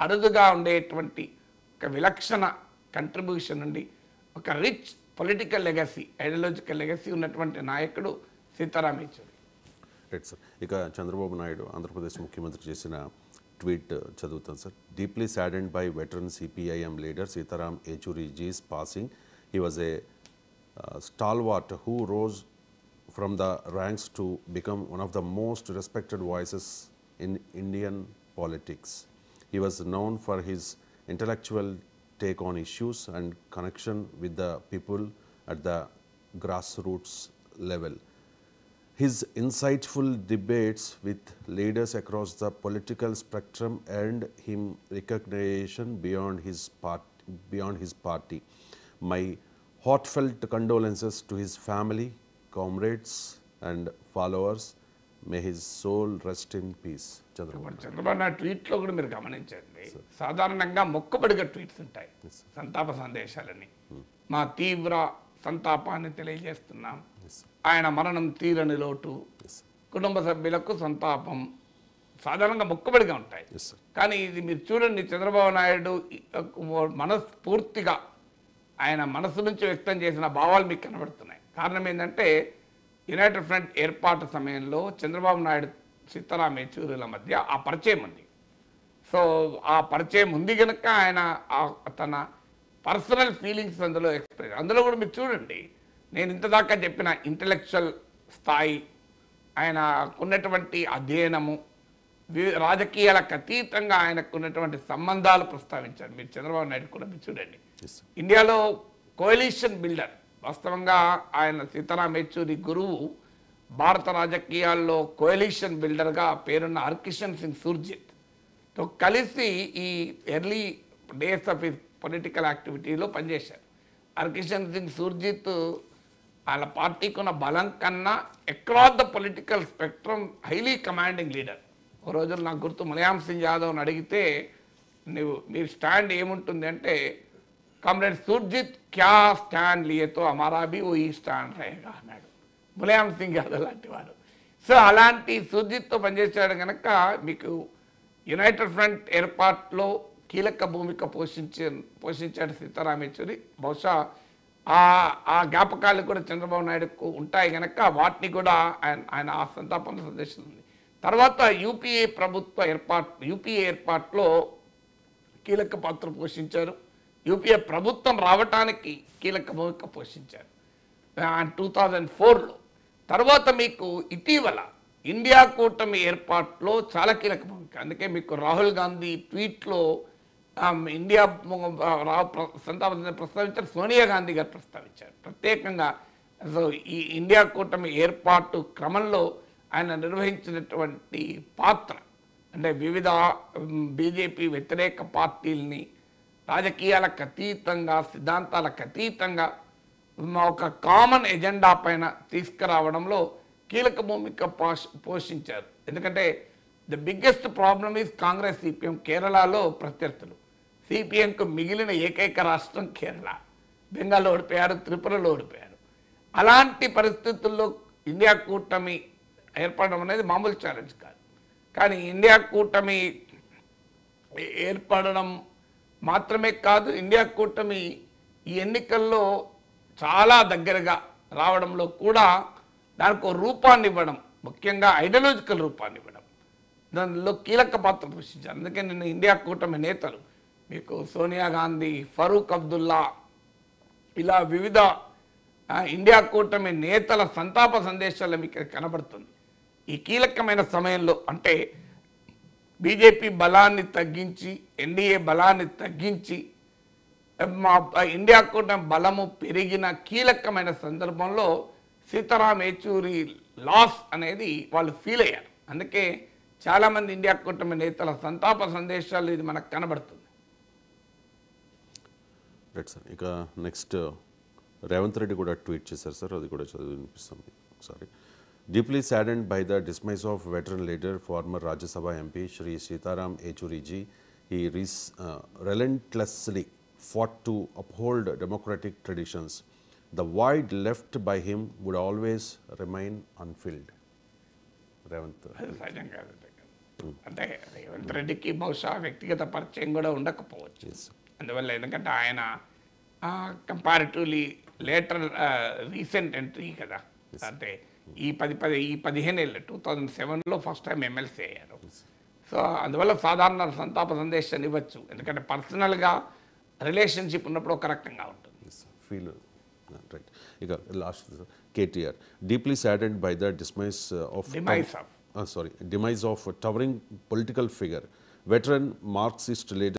అరుదుగా ఉండేటువంటి ఒక విలక్షణ కంట్రిబ్యూషన్ నుండి ఒక rich political legacy, ideological legacy ఉన్నటువంటి నాయకుడు సీతారాం యెచూరి. Right sir. ఇక చంద్రబాబు నాయుడు ఆంధ్రప్రదేశ్ ముఖ్యమంత్రి చేసిన ట్వీట్ చదువుతాను sir. Deeply saddened by veteran CPIM leader Sitaram Yechury ji's passing. He was a stalwart who rose from the ranks to become one of the most respected voices in Indian politics. He was known for his intellectual take on issues and connection with the people at the grassroots level. His insightful debates with leaders across the political spectrum earned him recognition beyond his party. My heartfelt condolences to his family, comrades and followers. May his soul rest in peace. Chandrababu Naidu ట్వీట్లో కూడా మీరు గమనించండి, సాధారణంగా మొక్కుబడిగా tweets ఉంటాయి, సంతాప సందేశాలని. మా తీవ్ర సంతాపాన్ని తెలియజేస్తున్నాం, ఆయన మరణం తీరని లోటు, కుటుంబ సభ్యులకు సంతాపం, సాధారణంగా మొక్కుబడిగా ఉంటాయి. కానీ ఇది మీరు చూడండి, చంద్రబాబు నాయుడు మనస్ఫూర్తిగా ఆయన మనసు నుంచి వ్యక్తం చేసిన భావాలు మీకు కనబడుతున్నాయి. కారణం ఏంటంటే యునైటెడ్ ఫ్రంట్ ఏర్పాటు సమయంలో చంద్రబాబు నాయుడు సీతారాం యెచూరిల మధ్య ఆ పరిచయం ఉంది. సో ఆ పరిచయం ఉంది కనుక ఆయన తన పర్సనల్ ఫీలింగ్స్ అందులో ఎక్స్ప్రెస్, అందులో కూడా మీరు చూడండి, నేను ఇంతదాకా చెప్పిన ఇంటలెక్చువల్ స్థాయి, ఆయన ఉన్నటువంటి అధ్యయనము, రాజకీయాలకు అతీతంగా ఆయనకు ఉన్నటువంటి సంబంధాలు ప్రస్తావించారు. మీరు చంద్రబాబు నాయుడు కూడా మీరు చూడండి, ఇండియాలో కోalition బిల్డర్. వాస్తవంగా ఆయన సీతారాం యెచూరి గురువు భారత రాజకీయాల్లో కోalition బిల్డర్గా పేరున్న హర్కిషన్ సింగ్ సూర్జిత్తో కలిసి ఈ early days of his political యాక్టివిటీలో పనిచేశారు. హర్కిషన్ సింగ్ సూర్జిత్ వాళ్ళ పార్టీకి ఉన్న బలం కన్నా across the political spectrum highly commanding leader. ఓ రోజులు నాకు గుర్తు, ములాయం సింగ్ యాదవ్ని అడిగితే మీరు స్టాండ్ ఏముంటుంది అంటే, కామ్రేడ్ సుర్జిత్ క్యా స్టాండ్ లియే తో హమారా భీ వహీ స్టాండ్ रहेगा అన్నాడు ములాయం సింగ్ యాదవ్ లాంటి వాడు. సో అలాంటి సుర్జిత్తో పనిచేశాడు కనుక మీకు యునైటెడ్ ఫ్రంట్ ఏర్పాటులో కీలక భూమిక పోషించాడు సీతారాం యెచూరి. బహుశా ఆ జ్ఞాపకాలు కూడా చంద్రబాబు నాయుడుకు ఉంటాయి కనుక వాటిని కూడా ఆయన ఆ సంతాపం సందేశం ఉంది. తర్వాత యూపీఏ ఏర్పాటులో కీలక పాత్ర పోషించారు. యూపీఏ ప్రభుత్వం రావటానికి కీలక భూమిక పోషించారు 2004లో. తర్వాత మీకు ఇటీవల ఇండియా కూటమి ఏర్పాటులో చాలా కీలక భూమిక. అందుకే మీకు రాహుల్ గాంధీ ట్వీట్లో ఇండియా సంతాప ప్రస్తావించారు, సోనియా గాంధీ గారు ప్రస్తావించారు ప్రత్యేకంగా. సో ఈ ఇండియా కూటమి ఏర్పాటు క్రమంలో ఆయన నిర్వహించినటువంటి పాత్ర, అంటే వివిధ బీజేపీ వ్యతిరేక పార్టీలని రాజకీయాలకు అతీతంగా, సిద్ధాంతాలకు అతీతంగా ఒక కామన్ ఎజెండా పైన తీసుకురావడంలో కీలక భూమిక పోషించారు. ఎందుకంటే the biggest problem is Congress CPM. కేరళలో ప్రత్యర్థులు, సిపిఎంకు మిగిలిన ఏకైక రాష్ట్రం కేరళ. బెంగాల్లో ఓడిపోయారు, త్రిపురలో ఓడిపోయారు. అలాంటి పరిస్థితుల్లో ఇండియా కూటమి ఏర్పడడం అనేది మామూలు ఛాలెంజ్ కాదు. కానీ ఇండియా కూటమి ఏర్పడడం మాత్రమే కాదు, ఇండియా కూటమి ఈ ఎన్నికల్లో చాలా దగ్గరగా రావడంలో కూడా దానికి ఒక రూపాన్ని ఇవ్వడం, ముఖ్యంగా ఐడియాలజికల్ రూపాన్ని ఇవ్వడం, దానిలో కీలక పాత్ర పోషించారు. అందుకే నిన్న ఇండియా కూటమి నేతలు మీకు సోనియా గాంధీ, ఫరూక్ అబ్దుల్లా, ఇలా వివిధ ఇండియా కూటమి నేతల సంతాప సందేశాలు మీకు కనబడుతుంది. ఈ కీలకమైన సమయంలో, అంటే బీజేపీ బలాన్ని తగ్గించి, ఎన్డీఏ బలాన్ని తగ్గించి ఇండియా కూటమి బలము పెరిగిన కీలకమైన సందర్భంలో సీతారాం యెచూరి లాస్ అనేది వాళ్ళు ఫీల్ అయ్యారు. అందుకే చాలామంది ఇండియా కూటమి నేతల సంతాప సందేశాలు ఇది మనకు కనబడుతుంది. Right sir. ఇక నెక్స్ట్ రేవంత్ రెడ్డి కూడా ట్వీట్ చేశారు సార్, అది కూడా చదివి వినిపిస్తాం ఒకసారి. Deeply saddened by the dismissal of veteran leader, former Rajya Sabha MP Shri Sitaram Yechuri ji, he relentlessly fought to uphold democratic traditions. The void left by him would always remain unfilled. Revanth. అంటే రేవంత్ రెడ్డికి బహుశా వ్యక్తిగత పరిచయం కూడా ఉండకపోవచ్చు. Yes అందువల్ల ఎందుకంటే ఆయన కంపారిటివ్లీ లేటర్ రీసెంట్ ఎంట్రీ కదా. అంటే ఈ 15 ఏళ్ళు 2007లో ఫస్ట్ టైం ఎమ్మెల్సీ అయ్యారు. సో అందువల్ల సాధారణ సంతాప సందేశాన్ని ఇవ్వచ్చు. ఎందుకంటే పర్సనల్గా రిలేషన్షిప్ ఉన్నప్పుడు ఒక రకంగా ఉంటుంది. Feel right. ఇక last KTR deeply saddened by the dismiss of demise of demise of a towering political figure, veteran Marxist leader